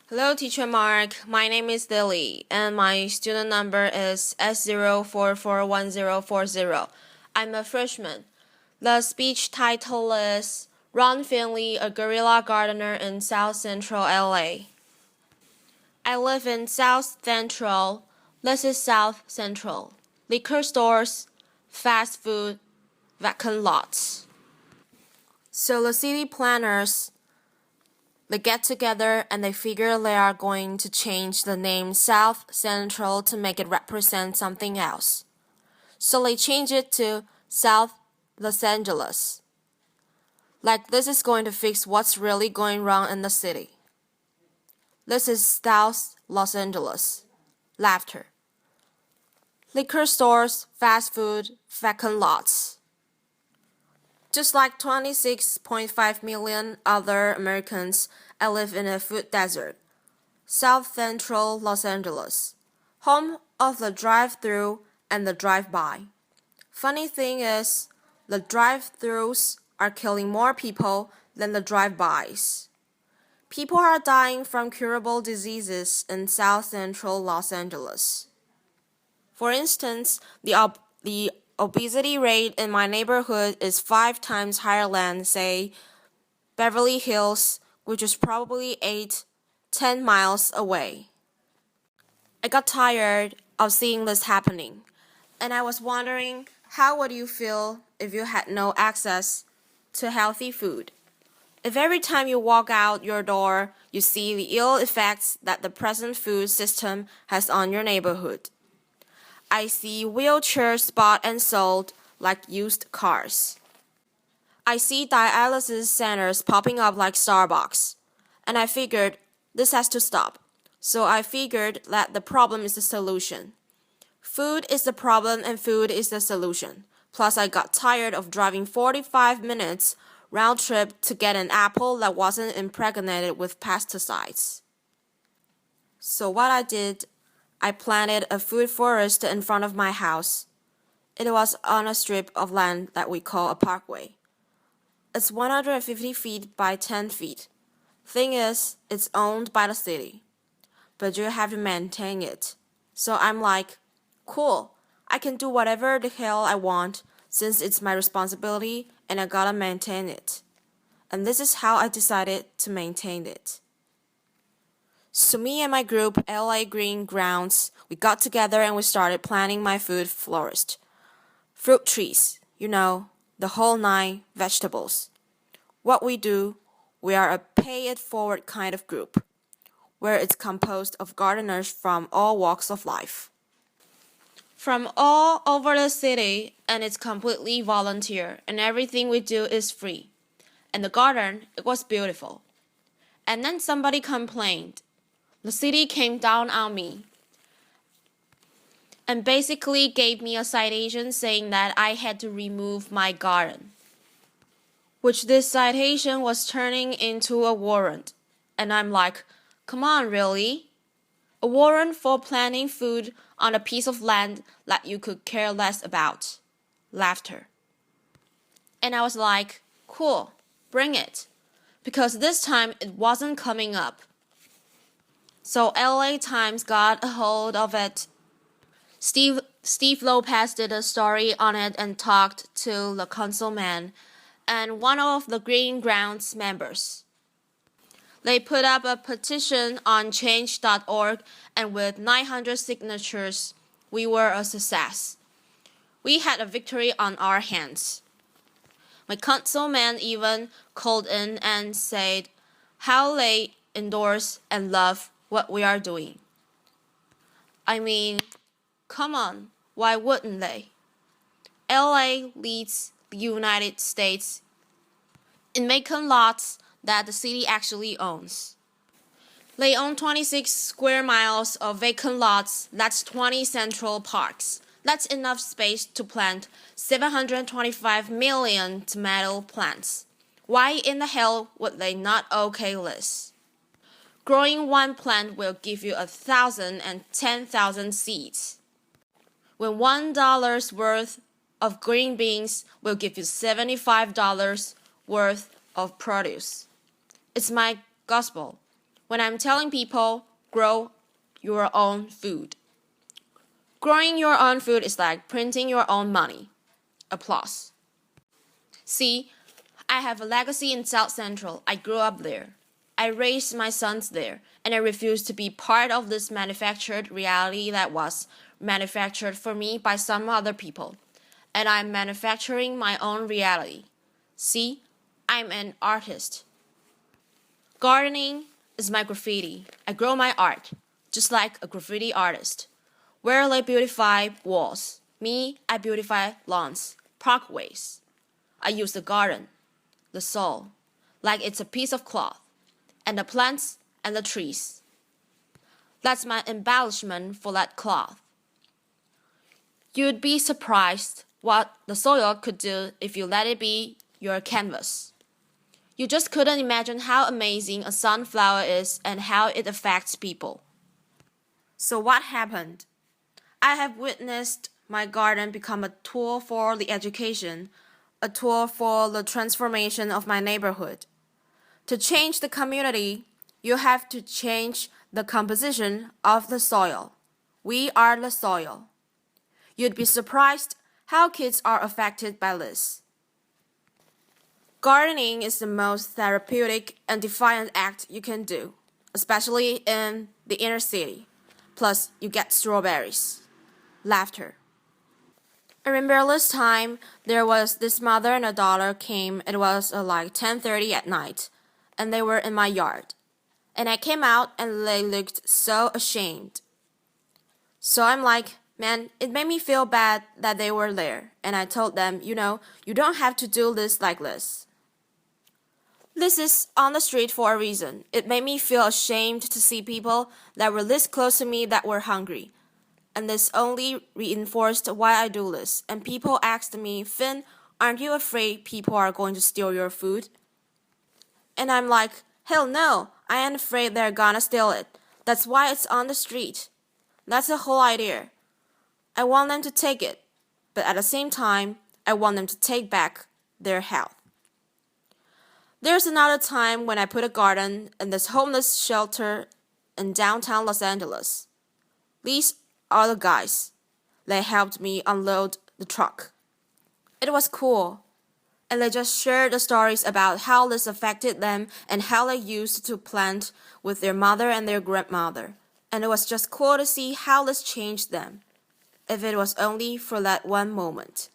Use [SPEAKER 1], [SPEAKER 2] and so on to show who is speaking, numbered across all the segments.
[SPEAKER 1] Hello, Teacher Mark. My name is Lily, and my student number is S0441040. I'm a freshman. The speech title is Ron Finley, a guerrilla gardener in South Central LA. I live in South Central. This is South Central. Liquor stores, fast food, vacant lots. So the city planners, they get together and they figure they are going to change the name South Central to make it represent something else. So they change it to South Los Angeles. Like this is going to fix what's really going wrong in the city. This is South Los Angeles. Laughter. Liquor stores, fast food, vacant lots. Just like 26.5 million other Americans, I live in a food desert. South Central Los Angeles, home of the drive-thru and the drive-by. Funny thing is, the drive-thrus are killing more people than the drive-bys. People are dying from curable diseases in South Central Los Angeles. For instance, the obesity rate in my neighborhood is 5 times higher than, say, Beverly Hills, which is probably 10 miles away. I got tired of seeing this happening, and I was wondering, how would you feel if you had no access to healthy food? If every time you walk out your door, you see the ill effects that the present food system has on your neighborhood. I see wheelchairs bought and sold like used cars. I see dialysis centers popping up like Starbucks. And I figured this has to stop. So I figured that the problem is the solution. Food is the problem and food is the solution. Plus I got tired of driving 45 minutes round trip to get an apple that wasn't impregnated with pesticides. So what I did, I planted a food forest in front of my house. It was on a strip of land that we call a parkway. It's 150 feet by 10 feet. Thing is, it's owned by the city, but you have to maintain it. So I'm like, cool, I can do whatever the hell I want since it's my responsibility and I gotta maintain it. And this is how I decided to maintain it. So me and my group, LA Green Grounds, we got together and we started planting my food florist. Fruit trees, the whole 9 vegetables. What we do, we are a pay-it-forward kind of group, where it's composed of gardeners from all walks of life. From all over the city, and it's completely volunteer, and everything we do is free. And the garden, it was beautiful. And then somebody complained. The city came down on me and basically gave me a citation saying that I had to remove my garden, which this citation was turning into a warrant. And I'm like, come on, really? A warrant for planting food on a piece of land that you could care less about. Laughter. And I was like, cool, bring it. Because this time it wasn't coming up. So LA Times got a hold of it. Steve Lopez did a story on it and talked to the councilman and one of the Green Grounds members. They put up a petition on change.org, and with 900 signatures, we were a success. We had a victory on our hands. My councilman even called in and said how they endorse and love what we are doing. I mean, come on, why wouldn't they? LA leads the United States in vacant lots that the city actually owns. They own 26 square miles of vacant lots. That's 20 central parks. That's enough space to plant 725 million tomato plants. Why in the hell would they not okay this? Growing one plant will give you 1,000 and 10,000 seeds. When $1 worth of green beans will give you $75 worth of produce. It's my gospel. when I'm telling people, grow your own food. Growing your own food is like printing your own money. Applause. See, I have a legacy in South Central. I grew up there. I raised my sons there, and I refuse to be part of this manufactured reality that was manufactured for me by some other people. And I'm manufacturing my own reality. See, I'm an artist. Gardening is my graffiti. I grow my art, just like a graffiti artist. Where they beautify walls, me, I beautify lawns, parkways. I use the garden, the soil, like it's a piece of cloth, and the plants and the trees. That's my embellishment for that cloth. You'd be surprised what the soil could do if you let it be your canvas. You just couldn't imagine how amazing a sunflower is and how it affects people. So what happened? I have witnessed my garden become a tool for the education, a tool for the transformation of my neighborhood. To change the community, you have to change the composition of the soil. We are the soil. You'd be surprised how kids are affected by this. Gardening is the most therapeutic and defiant act you can do, especially in the inner city. Plus, you get strawberries. Laughter. I remember this time, there was this mother and a daughter came. It was like 10:30 at night, and they were in my yard. And I came out, and they looked so ashamed. So I'm like, man, it made me feel bad that they were there. And I told them, you don't have to do this like this. This is on the street for a reason. It made me feel ashamed to see people that were this close to me that were hungry. And this only reinforced why I do this. And people asked me, Finn, aren't you afraid people are going to steal your food? And I'm like, hell no, I ain't afraid they're gonna steal it. That's why it's on the street. That's the whole idea. I want them to take it, but at the same time, I want them to take back their health. There's another time when I put a garden in this homeless shelter in downtown Los Angeles. These are the guys. They helped me unload the truck. It was cool. And they just shared the stories about how this affected them and how they used to plant with their mother and their grandmother. And it was just cool to see how this changed them, if it was only for that one moment.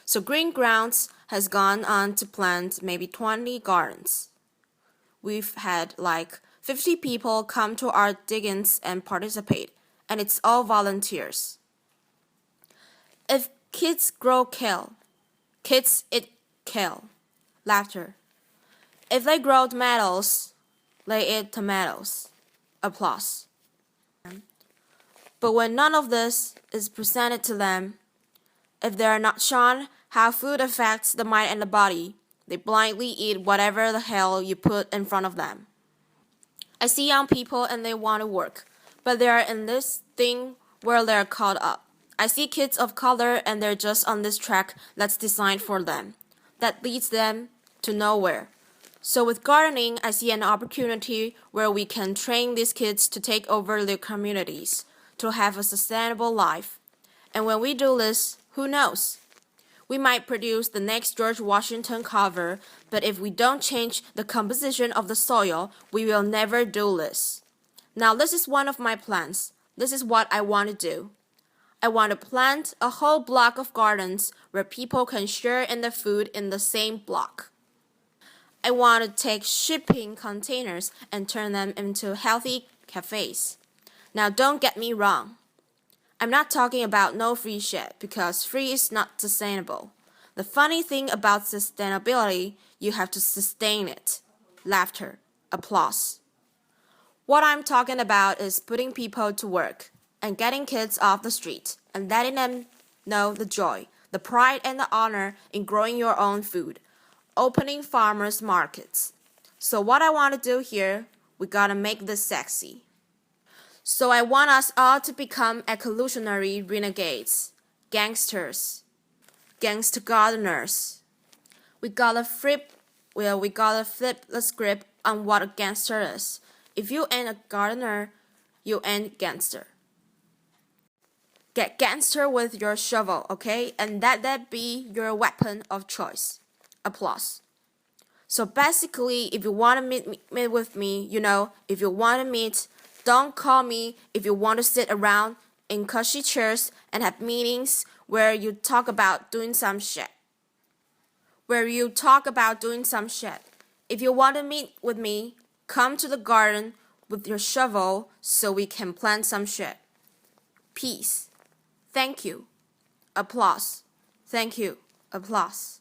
[SPEAKER 1] So Green Grounds has gone on to plant maybe 20 gardens. We've had like 50 people come to our diggings and participate, and it's all volunteers. If kids grow kale, kids eat kale. Laughter. If they grow tomatoes, they eat tomatoes. Applause. But when none of this is presented to them, if they are not shown how food affects the mind and the body, they blindly eat whatever the hell you put in front of them. I see young people and they want to work, but they are in this thing where they're caught up. I see kids of color and they're just on this track that's designed for them, that leads them to nowhere. So with gardening, I see an opportunity where we can train these kids to take over their communities, to have a sustainable life. And when we do this, who knows? We might produce the next George Washington cover, but if we don't change the composition of the soil, we will never do this. Now this is one of my plans. This is what I want to do. I want to plant a whole block of gardens where people can share in the food in the same block. I want to take shipping containers and turn them into healthy cafes. Now don't get me wrong. I'm not talking about no free shit because free is not sustainable. The funny thing about sustainability, you have to sustain it. Laughter. Applause. What I'm talking about is putting people to work and getting kids off the street and letting them know the joy, the pride and the honor in growing your own food, opening farmers markets. So what I want to do here, we gotta make this sexy. So I want us all to become evolutionary renegades, gangsters, gangster gardeners. We gotta flip the script on what a gangster is. If you ain't a gardener, you ain't gangster. Get gangster with your shovel, okay? And let that be your weapon of choice. Applause. So basically, if you want to meet with me, if you want to meet, don't call me. If you want to sit around in cushy chairs and have meetings where you talk about doing some shit. If you want to meet with me, come to the garden with your shovel so we can plant some shit. Peace. Thank you. Applause. Thank you. Applause.